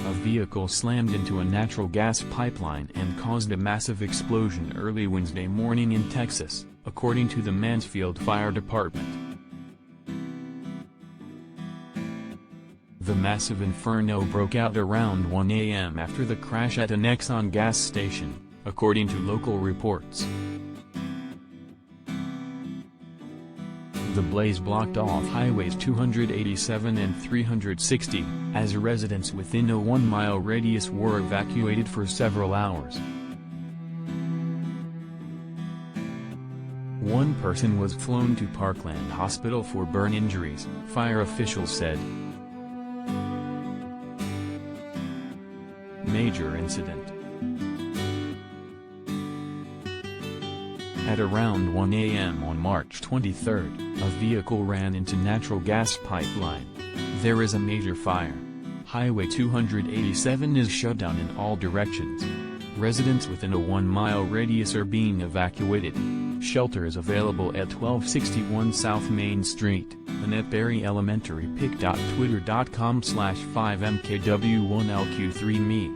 A vehicle slammed into a natural gas pipeline and caused a massive explosion early Wednesday morning in Texas, according to the Mansfield Fire Department. The massive inferno broke out around 1 a.m. after the crash at an Exxon gas station, according to local reports. The blaze blocked off highways 287 and 360, as residents within a 1-mile radius were evacuated for several hours. One person was flown to Parkland Hospital for burn injuries, fire officials said. Major incident. At around 1 a.m. on March 23, a vehicle ran into natural gas pipeline. There is a major fire. Highway 287 is shut down in all directions. Residents within a 1-mile radius are being evacuated. Shelter is available at 1261 South Main Street, Annette Berry Elementary. pic.twitter.com/5mkw1lq3me.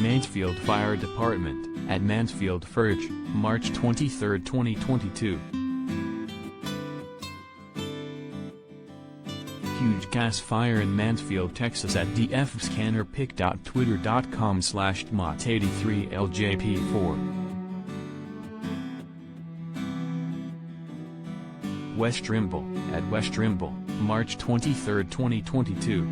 Mansfield Fire Department, at Mansfield Fire, March 23, 2022. Huge gas fire in Mansfield, Texas at DF Scanner. pic.twitter.com/mot83ljp4. West Trimble, at West Trimble, March 23, 2022.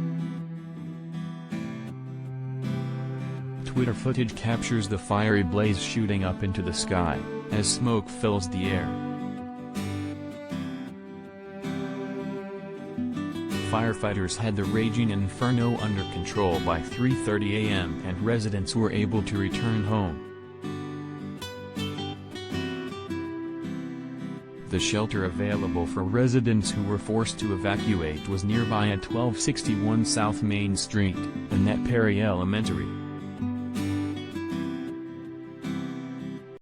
Twitter footage captures the fiery blaze shooting up into the sky, as smoke fills the air. Firefighters had the raging inferno under control by 3:30 a.m. and residents were able to return home. The shelter available for residents who were forced to evacuate was nearby at 1261 South Main Street, Annette Berry Elementary.